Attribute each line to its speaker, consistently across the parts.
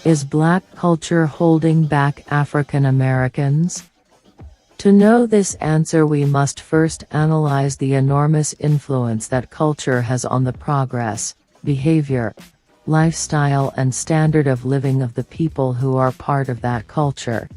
Speaker 1: Is Black culture holding back African Americans? To know this answer, we must first analyze the enormous influence that culture has on the progress, behavior, lifestyle and standard of living of the people who are part of that culture.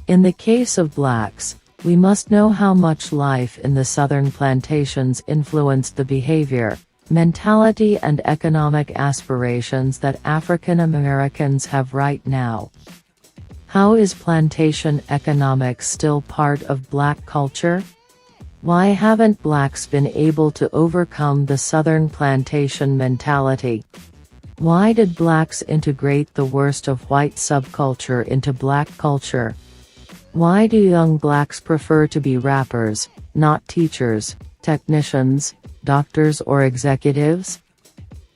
Speaker 1: In the case of blacks, we must know how much life in the southern plantations influenced the behavior, mentality and economic aspirations that African Americans have right now. How is plantation economics still part of black culture? Why haven't blacks been able to overcome the southern plantation mentality? Why did blacks integrate the worst of white subculture into black culture? Why do young blacks prefer to be rappers, not teachers, technicians, doctors or executives?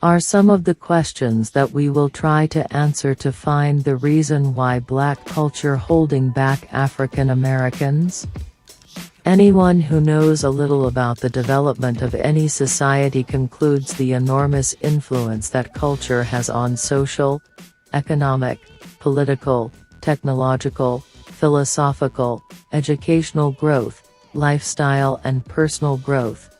Speaker 1: Are some of the questions that we will try to answer to find the reason why black culture holding back African Americans? Anyone who knows a little about the development of any society concludes the enormous influence that culture has on social, economic, political, technological, philosophical, educational growth, lifestyle and personal growth.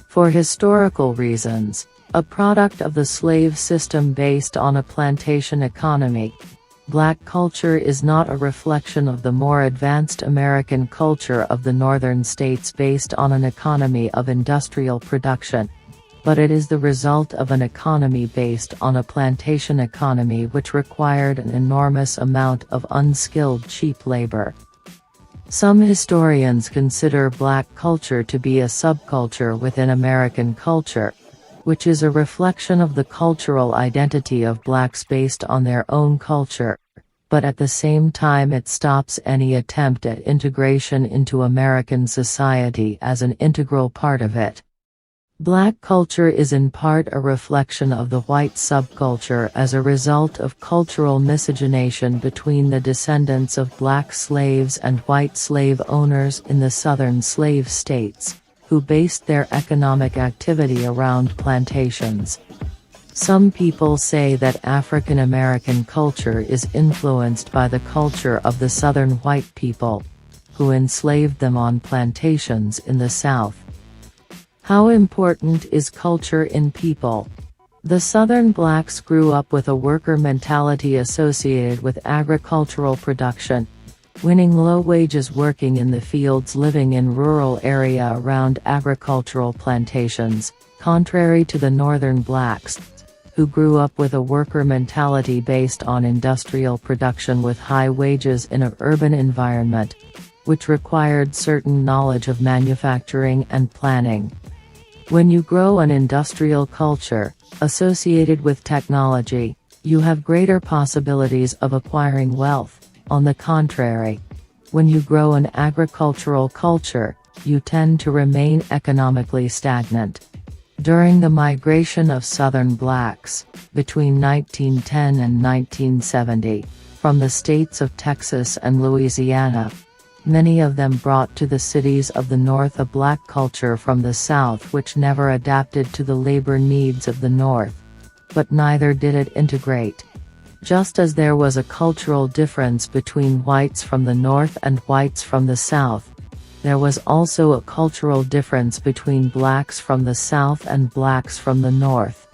Speaker 1: For historical reasons, a product of the slave system based on a plantation economy, black culture is not a reflection of the more advanced American culture of the northern states based on an economy of industrial production, but it is the result of an economy based on a plantation economy which required an enormous amount of unskilled cheap labor. Some historians consider black culture to be a subculture within American culture, which is a reflection of the cultural identity of blacks based on their own culture, but at the same time it stops any attempt at integration into American society as an integral part of it. Black culture is in part a reflection of the white subculture as a result of cultural miscegenation between the descendants of black slaves and white slave owners in the southern slave states, who based their economic activity around plantations. Some people say that African American culture is influenced by the culture of the southern white people, who enslaved them on plantations in the South. How important is culture in people? The southern blacks grew up with a worker mentality associated with agricultural production, winning low wages working in the fields, living in rural area around agricultural plantations, contrary to the northern blacks, who grew up with a worker mentality based on industrial production with high wages in an urban environment, which required certain knowledge of manufacturing and planning. When you grow an industrial culture, associated with technology, you have greater possibilities of acquiring wealth. On the contrary, when you grow an agricultural culture, you tend to remain economically stagnant. During the migration of Southern blacks, between 1910 and 1970, from the states of Texas and Louisiana, many of them brought to the cities of the North a black culture from the South which never adapted to the labor needs of the North. But neither did it integrate. Just as there was a cultural difference between whites from the North and whites from the South, there was also a cultural difference between blacks from the South and blacks from the North.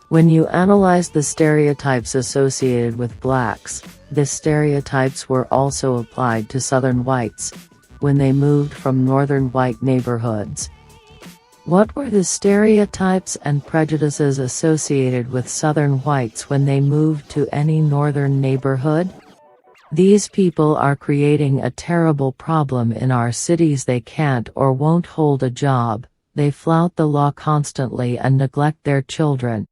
Speaker 1: When you analyze the stereotypes associated with blacks, the stereotypes were also applied to Southern whites, when they moved from northern white neighborhoods. What were the stereotypes and prejudices associated with Southern whites when they moved to any northern neighborhood? These people are creating a terrible problem in our cities. They can't or won't hold a job, they flout the law constantly and neglect their children.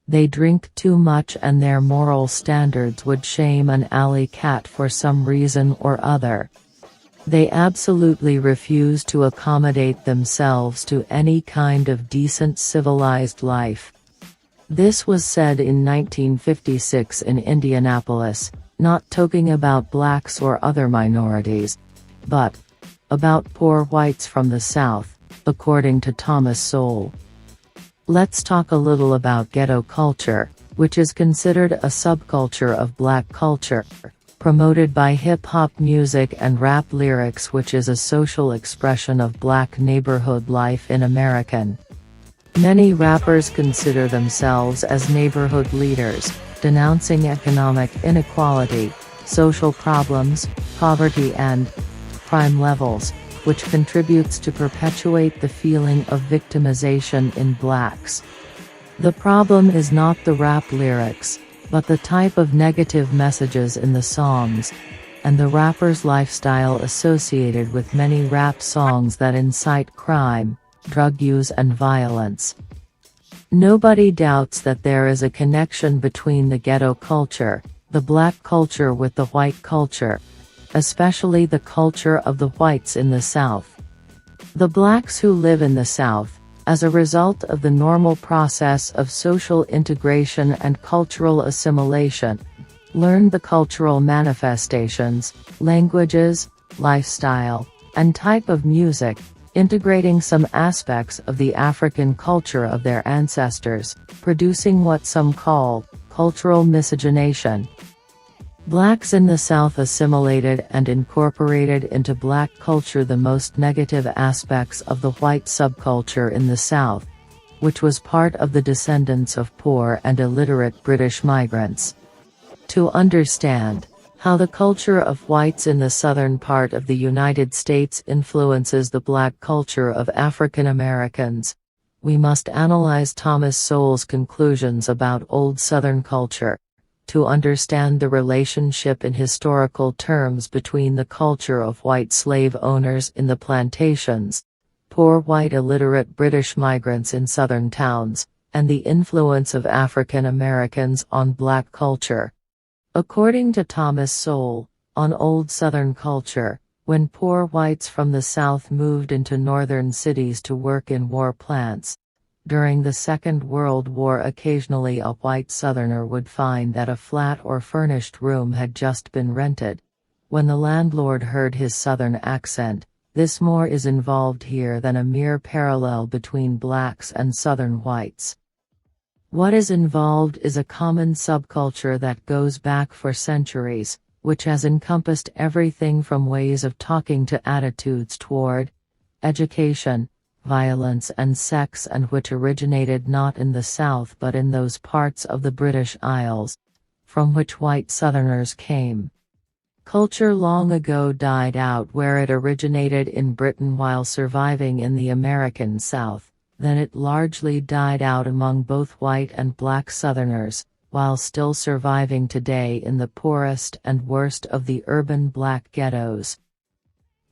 Speaker 1: They drink too much and their moral standards would shame an alley cat for some reason or other. They absolutely refuse to accommodate themselves to any kind of decent civilized life. This was said in 1956 in Indianapolis, not talking about blacks or other minorities, but about poor whites from the South, according to Thomas Sowell. Let's talk a little about ghetto culture, which is considered a subculture of black culture, promoted by hip-hop music and rap lyrics, which is a social expression of black neighborhood life in American. Many rappers consider themselves as neighborhood leaders, denouncing economic inequality, social problems, poverty and crime levels, which contributes to perpetuate the feeling of victimization in blacks. The problem is not the rap lyrics, but the type of negative messages in the songs, and the rapper's lifestyle associated with many rap songs that incite crime, drug use and violence. Nobody doubts that there is a connection between the ghetto culture, the black culture with the white culture, especially the culture of the whites in the South. The blacks who live in the South, as a result of the normal process of social integration and cultural assimilation, learn the cultural manifestations, languages, lifestyle, and type of music, integrating some aspects of the African culture of their ancestors, producing what some call cultural miscegenation. Blacks in the South assimilated and incorporated into black culture the most negative aspects of the white subculture in the South, which was part of the descendants of poor and illiterate British migrants. To understand how the culture of whites in the southern part of the United States influences the black culture of African Americans, we must analyze Thomas Sowell's conclusions about Old Southern culture, to understand the relationship in historical terms between the culture of white slave owners in the plantations, poor white illiterate British migrants in southern towns, and the influence of African Americans on black culture. According to Thomas Sowell, on Old Southern culture, when poor whites from the South moved into northern cities to work in war plants, during the Second World War, occasionally a white Southerner would find that a flat or furnished room had just been rented. When the landlord heard his Southern accent, this more is involved here than a mere parallel between blacks and Southern whites. What is involved is a common subculture that goes back for centuries, which has encompassed everything from ways of talking to attitudes toward education, violence and sex, and which originated not in the South but in those parts of the British Isles, from which white Southerners came. Culture long ago died out where it originated in Britain while surviving in the American South, then it largely died out among both white and black Southerners, while still surviving today in the poorest and worst of the urban black ghettos.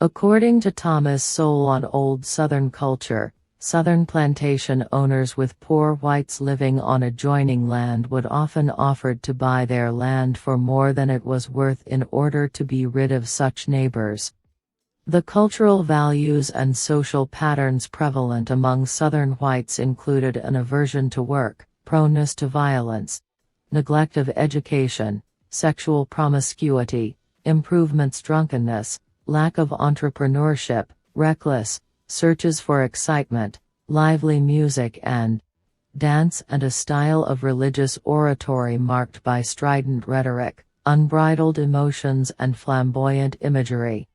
Speaker 1: According to Thomas Sowell on Old Southern culture, Southern plantation owners with poor whites living on adjoining land would often offer to buy their land for more than it was worth in order to be rid of such neighbors. The cultural values and social patterns prevalent among Southern whites included an aversion to work, proneness to violence, neglect of education, sexual promiscuity, improvements, drunkenness, lack of entrepreneurship, reckless searches for excitement, lively music and dance, and a style of religious oratory marked by strident rhetoric, unbridled emotions and flamboyant imagery.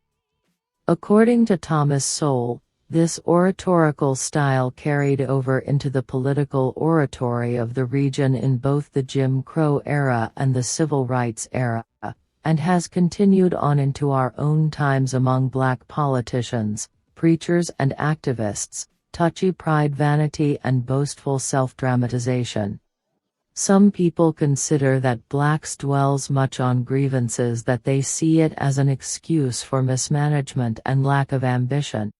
Speaker 1: According to Thomas Sowell, this oratorical style carried over into the political oratory of the region in both the Jim Crow era and the Civil Rights era, and has continued on into our own times among black politicians, preachers and activists, touchy pride, vanity and boastful self-dramatization. Some people consider that blacks dwells much on grievances, that they see it as an excuse for mismanagement and lack of ambition,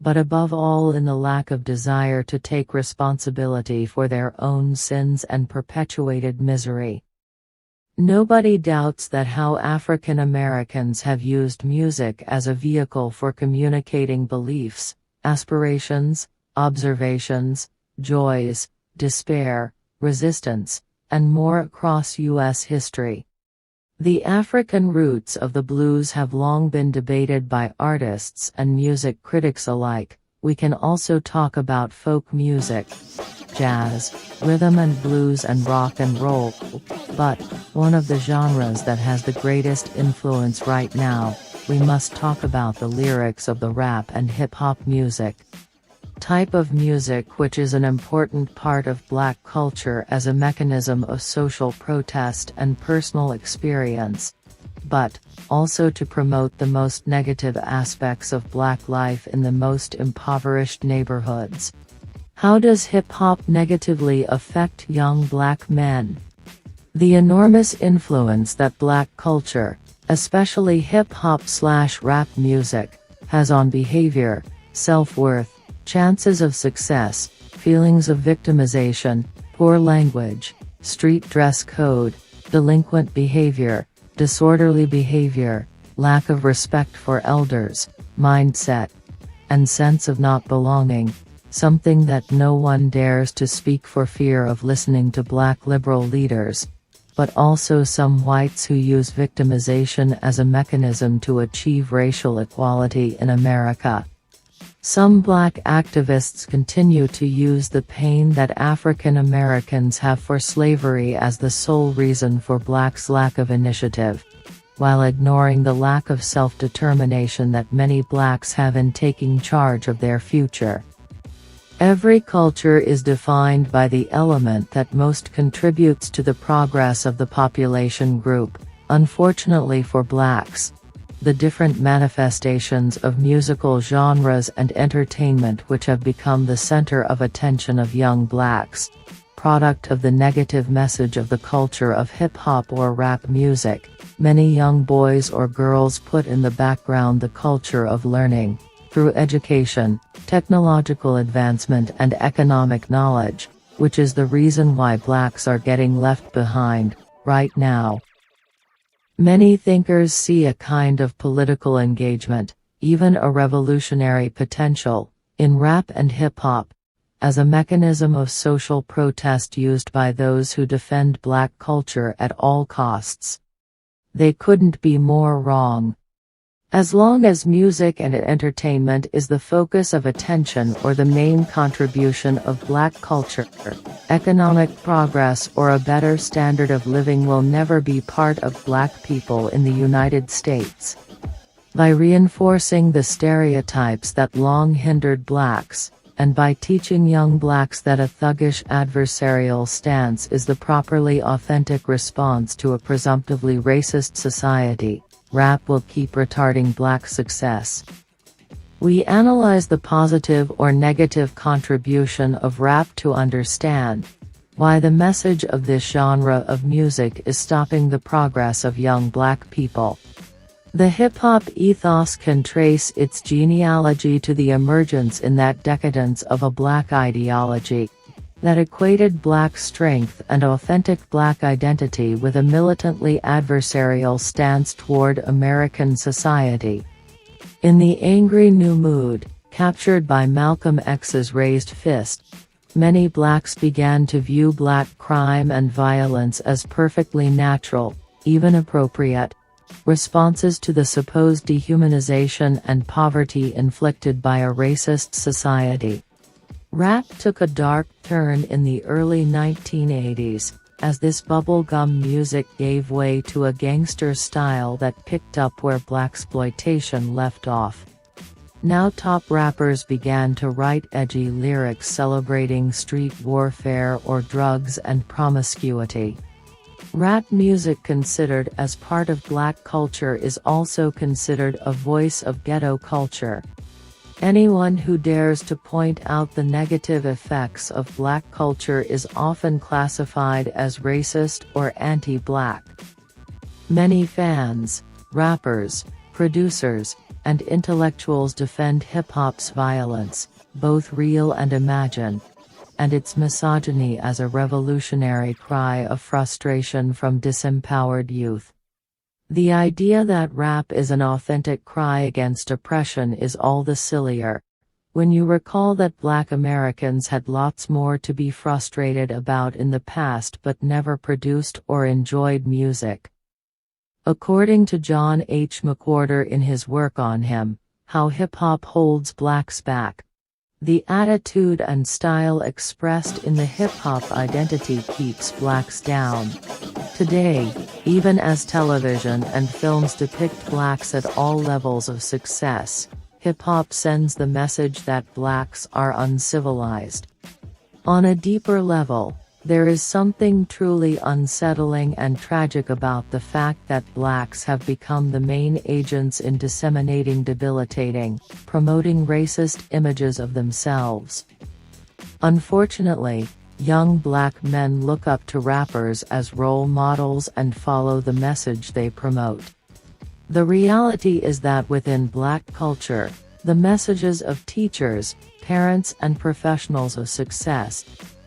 Speaker 1: but above all in the lack of desire to take responsibility for their own sins and perpetuated misery. Nobody doubts that how African Americans have used music as a vehicle for communicating beliefs, aspirations, observations, joys, despair, resistance, and more across U.S. history. The African roots of the blues have long been debated by artists and music critics alike. We can also talk about folk music, jazz, rhythm and blues and rock and roll. But, one of the genres that has the greatest influence right now, we must talk about the lyrics of the rap and hip-hop music. Type of music which is an important part of black culture as a mechanism of social protest and personal experience, but also to promote the most negative aspects of black life in the most impoverished neighborhoods. How does hip-hop negatively affect young black men? The enormous influence that black culture, especially hip-hop/rap music, has on behavior, self-worth, chances of success, feelings of victimization, poor language, street dress code, delinquent behavior, disorderly behavior, lack of respect for elders, mindset, and sense of not belonging, something that no one dares to speak for fear of listening to black liberal leaders, but also some whites who use victimization as a mechanism to achieve racial equality in America. Some black activists continue to use the pain that African Americans have for slavery as the sole reason for blacks' lack of initiative, while ignoring the lack of self-determination that many blacks have in taking charge of their future. Every culture is defined by the element that most contributes to the progress of the population group. Unfortunately for blacks, the different manifestations of musical genres and entertainment which have become the center of attention of young blacks, product of the negative message of the culture of hip-hop or rap music, many young boys or girls put in the background the culture of learning, through education, technological advancement and economic knowledge, which is the reason why blacks are getting left behind, right now. Many thinkers see a kind of political engagement, even a revolutionary potential, in rap and hip-hop, as a mechanism of social protest used by those who defend black culture at all costs. They couldn't be more wrong. As long as music and entertainment is the focus of attention or the main contribution of black culture, economic progress or a better standard of living will never be part of black people in the United States. By reinforcing the stereotypes that long hindered blacks, and by teaching young blacks that a thuggish adversarial stance is the properly authentic response to a presumptively racist society, rap will keep retarding black success. We analyze the positive or negative contribution of rap to understand why the message of this genre of music is stopping the progress of young black people. The hip-hop ethos can trace its genealogy to the emergence in that decadence of a black ideology that equated black strength and authentic black identity with a militantly adversarial stance toward American society. In the angry new mood, captured by Malcolm X's raised fist, many blacks began to view black crime and violence as perfectly natural, even appropriate, responses to the supposed dehumanization and poverty inflicted by a racist society. Rap took a dark turn in the early 1980s, as this bubblegum music gave way to a gangster style that picked up where blaxploitation left off. Now top rappers began to write edgy lyrics celebrating street warfare or drugs and promiscuity. Rap music considered as part of black culture is also considered a voice of ghetto culture. Anyone who dares to point out the negative effects of black culture is often classified as racist or anti-black. Many fans, rappers, producers, and intellectuals defend hip-hop's violence, both real and imagined, and its misogyny as a revolutionary cry of frustration from disempowered youth. The idea that rap is an authentic cry against oppression is all the sillier when you recall that black Americans had lots more to be frustrated about in the past but never produced or enjoyed music. According to John H. McWhorter in his work on him, How Hip Hop Holds Blacks Back, The attitude and style expressed in the hip-hop identity keeps blacks down. Today, even as television and films depict blacks at all levels of success, hip-hop sends the message that blacks are uncivilized. On a deeper level, there is something truly unsettling and tragic about the fact that blacks have become the main agents in disseminating debilitating, promoting racist images of themselves. Unfortunately, young black men look up to rappers as role models and follow the message they promote. The reality is that within black culture, the messages of teachers, parents and professionals of success,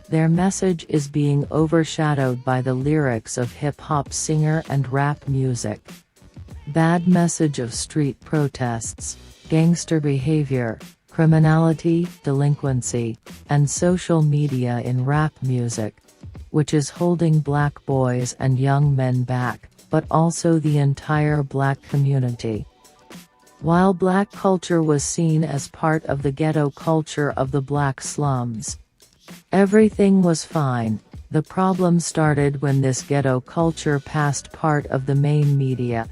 Speaker 1: their message is being overshadowed by the lyrics of hip-hop singer and rap music. Bad message of street protests, gangster behavior, criminality, delinquency, and social media in rap music, which is holding black boys and young men back, but also the entire black community. While black culture was seen as part of the ghetto culture of the black slums, everything was fine. The problem started when this ghetto culture passed part of the main media.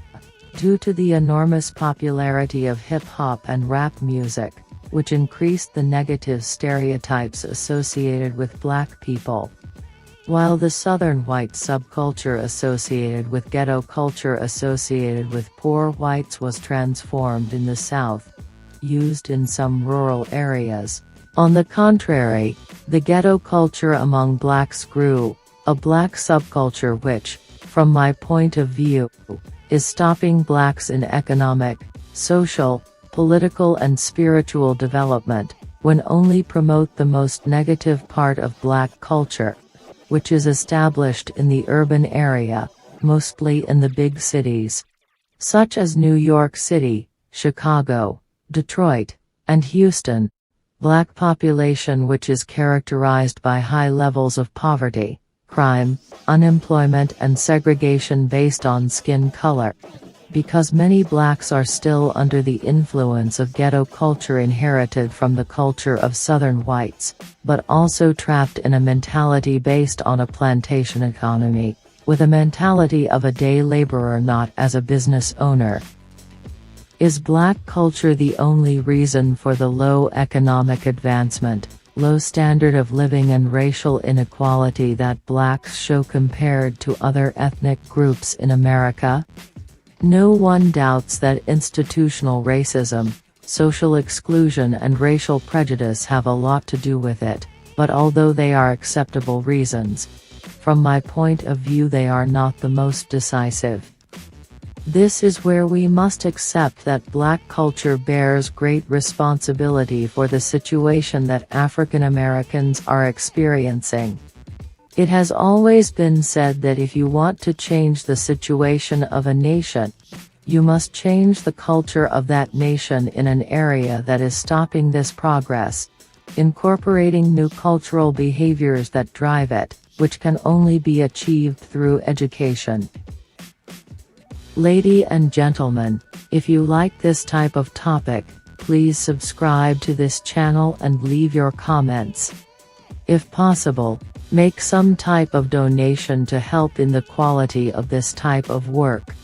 Speaker 1: Due to the enormous popularity of hip-hop and rap music, which increased the negative stereotypes associated with black people. While the southern white subculture associated with ghetto culture associated with poor whites was transformed in the South, used in some rural areas. On the contrary, the ghetto culture among blacks grew, a black subculture which, from my point of view, is stopping blacks in economic, social, political and spiritual development, when only promote the most negative part of black culture, which is established in the urban area, mostly in the big cities, such as New York City, Chicago, Detroit, and Houston. Black population which is characterized by high levels of poverty, crime, unemployment and segregation based on skin color. Because many blacks are still under the influence of ghetto culture inherited from the culture of southern whites, but also trapped in a mentality based on a plantation economy, with a mentality of a day laborer not as a business owner. Is black culture the only reason for the low economic advancement, low standard of living and racial inequality that blacks show compared to other ethnic groups in America? No one doubts that institutional racism, social exclusion and racial prejudice have a lot to do with it, but although they are acceptable reasons, from my point of view they are not the most decisive. This is where we must accept that black culture bears great responsibility for the situation that African Americans are experiencing. It has always been said that if you want to change the situation of a nation, you must change the culture of that nation in an area that is stopping this progress, incorporating new cultural behaviors that drive it, which can only be achieved through education. Ladies and gentlemen, if you like this type of topic, please subscribe to this channel and leave your comments. If possible, make some type of donation to help in the quality of this type of work.